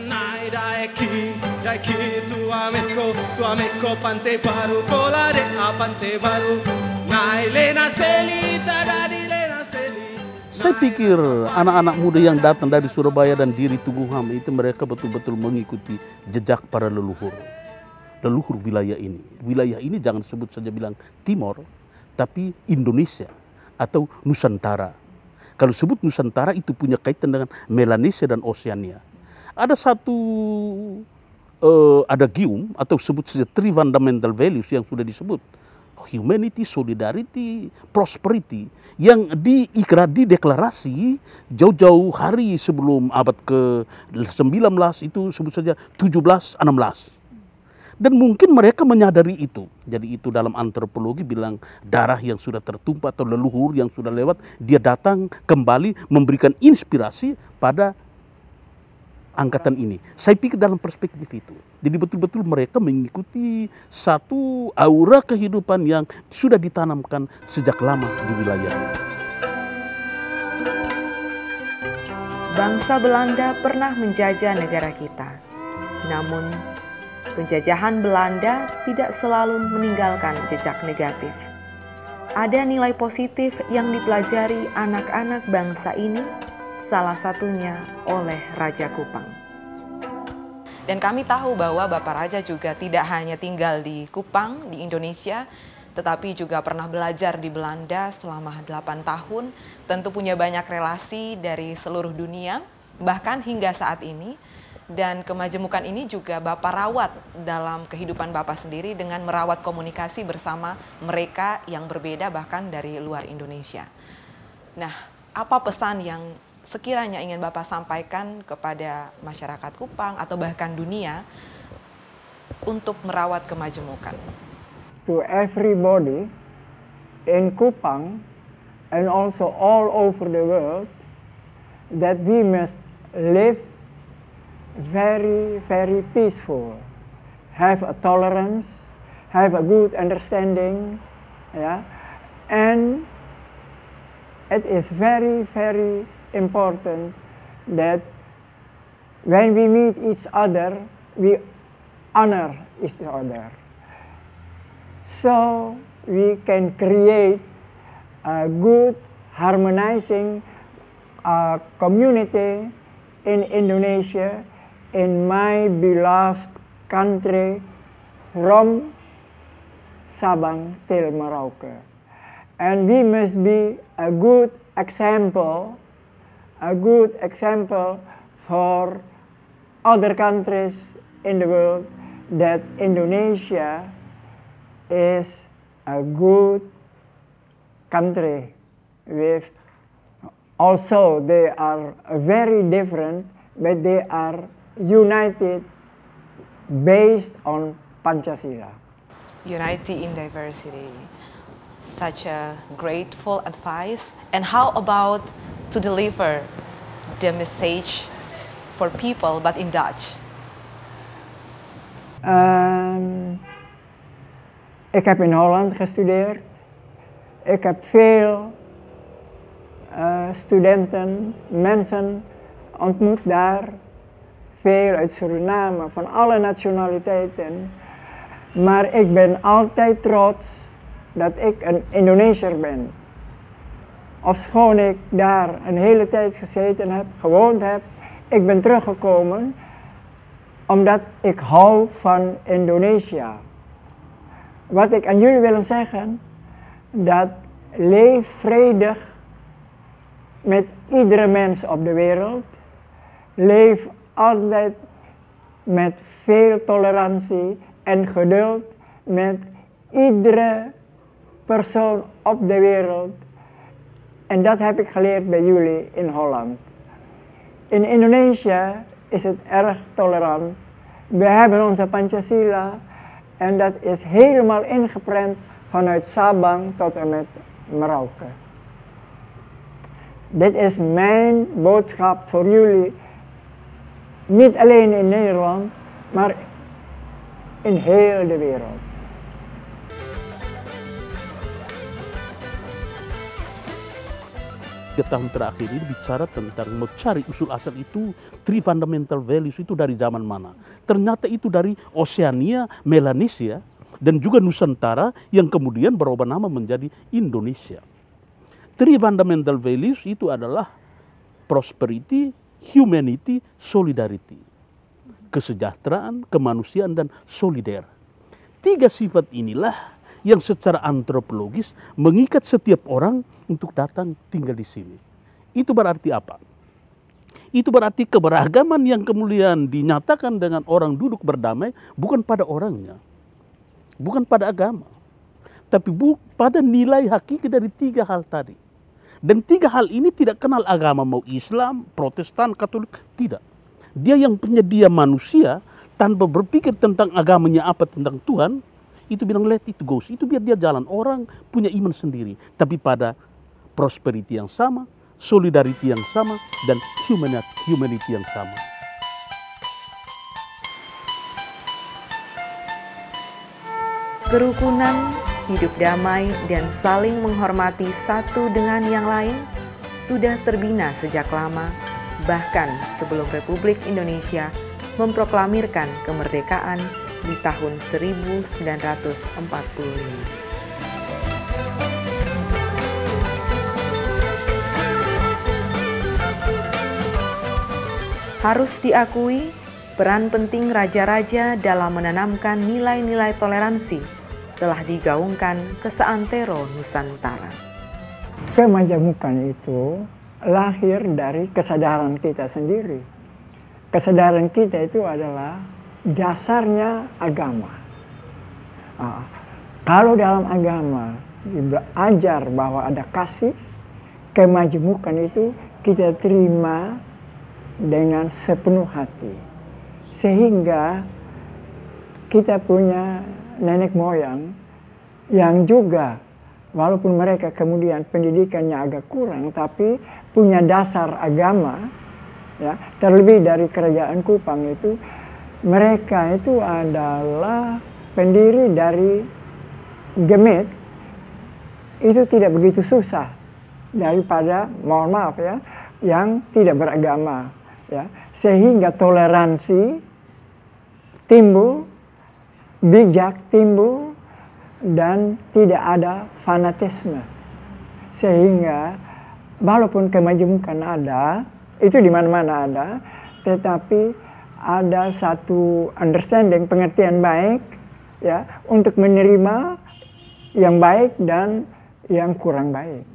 Nai daiki tu ameko Pantai Baru kolare a Pantai Baru. Nai lena selita dari lena seli. Saya pikir anak-anak muda yang datang dari Surabaya dan Diri Tuguham itu mereka betul-betul mengikuti jejak para leluhur wilayah ini. Wilayah ini jangan sebut saja bilang Timor, tapi Indonesia atau Nusantara. Kalau sebut Nusantara itu punya kaitan dengan Melanesia dan Oceania. Ada satu adagium atau sebut saja three fundamental values yang sudah disebut. Humanity, solidarity, prosperity yang dideklarasi jauh-jauh hari sebelum abad ke-19 itu sebut saja 1716. Dan mungkin mereka menyadari itu. Jadi itu dalam antropologi bilang darah yang sudah tertumpah atau leluhur yang sudah lewat, dia datang kembali memberikan inspirasi pada angkatan ini. Saya pikir dalam perspektif itu. Jadi betul-betul mereka mengikuti satu aura kehidupan yang sudah ditanamkan sejak lama di wilayah ini. Bangsa Belanda pernah menjajah negara kita. Namun, penjajahan Belanda tidak selalu meninggalkan jejak negatif. Ada nilai positif yang dipelajari anak-anak bangsa ini, salah satunya oleh Raja Kupang. Dan kami tahu bahwa Bapak Raja juga tidak hanya tinggal di Kupang, di Indonesia, tetapi juga pernah belajar di Belanda selama 8 tahun, tentu punya banyak relasi dari seluruh dunia, bahkan hingga saat ini. Dan kemajemukan ini juga Bapak rawat dalam kehidupan Bapak sendiri dengan merawat komunikasi bersama mereka yang berbeda bahkan dari luar Indonesia. Nah, apa pesan yang sekiranya ingin Bapak sampaikan kepada masyarakat Kupang atau bahkan dunia untuk merawat kemajemukan? To everybody in Kupang and also all over the world that we must live very, very peaceful, have a tolerance, have a good understanding, yeah, and it is very, very important that when we meet each other, we honor each other. So we can create a good, harmonizing community in Indonesia, in my beloved country, from Sabang till Merauke. And we must be a good example for other countries in the world that Indonesia is a good country with, also they are very different, but they are united based on Pancasila. Unity in diversity. Such a grateful advice. And how about to deliver the message for people, but in Dutch? Ik heb in Holland gestudeerd. Ik heb veel studenten, mensen ontmoet daar. Veel uit Suriname, van alle nationaliteiten. Maar ik ben altijd trots dat ik een Indonesiër ben. Ofschoon ik daar een hele tijd gezeten heb, gewoond heb, ik ben teruggekomen omdat ik hou van Indonesië. Wat ik aan jullie wil zeggen, dat leef vredig met iedere mens op de wereld. Leef altijd met veel tolerantie en geduld met iedere persoon op de wereld. En dat heb ik geleerd bij jullie in Holland. In Indonesië is het erg tolerant. We hebben onze Pancasila en dat is helemaal ingeprent vanuit Sabang tot en met Merauke. Dit is mijn boodschap voor jullie. Niet alleen in Nederland, maar in heel de wereld. 3 tahun terakhir ini bicara tentang mencari usul asal itu, 3 fundamental values itu dari zaman mana. Ternyata itu dari Oceania, Melanesia, dan juga Nusantara yang kemudian berubah nama menjadi Indonesia. 3 fundamental values itu adalah prosperity, humanity, solidarity. Kesejahteraan, kemanusiaan, dan solider. 3 sifat inilah yang secara antropologis mengikat setiap orang untuk datang tinggal di sini. Itu berarti apa? Itu berarti keberagaman yang kemudian dinyatakan dengan orang duduk berdamai bukan pada orangnya, bukan pada agama, tapi pada nilai hakiki dari 3 hal tadi. Dan 3 hal ini tidak kenal agama, mau Islam, Protestan, Katolik, tidak. Dia yang penyedia manusia tanpa berpikir tentang agamanya apa, tentang Tuhan, itu bilang let it go, itu biar dia jalan. Orang punya iman sendiri, tapi pada prosperity yang sama, solidarity yang sama, dan humanity yang sama. Kerukunan, hidup damai, dan saling menghormati satu dengan yang lain sudah terbina sejak lama, bahkan sebelum Republik Indonesia memproklamirkan kemerdekaan di tahun 1945. Harus diakui, peran penting raja-raja dalam menanamkan nilai-nilai toleransi telah digaungkan ke seantero Nusantara. Kemajemukan itu lahir dari kesadaran kita sendiri. Kesadaran kita itu adalah dasarnya agama. Kalau dalam agama diajar bahwa ada kasih, kemajemukan itu kita terima dengan sepenuh hati. Sehingga kita punya nenek moyang yang juga walaupun mereka kemudian pendidikannya agak kurang, tapi punya dasar agama, ya, terlebih dari kerajaan Kupang itu, mereka itu adalah pendiri dari Gemit, itu tidak begitu susah daripada, mohon maaf ya, yang tidak beragama, ya, sehingga toleransi timbul, bijak timbul, dan tidak ada fanatisme. Sehingga walaupun kemajemukan ada, itu di mana-mana ada, tetapi ada satu understanding, pengertian baik, ya, untuk menerima yang baik dan yang kurang baik.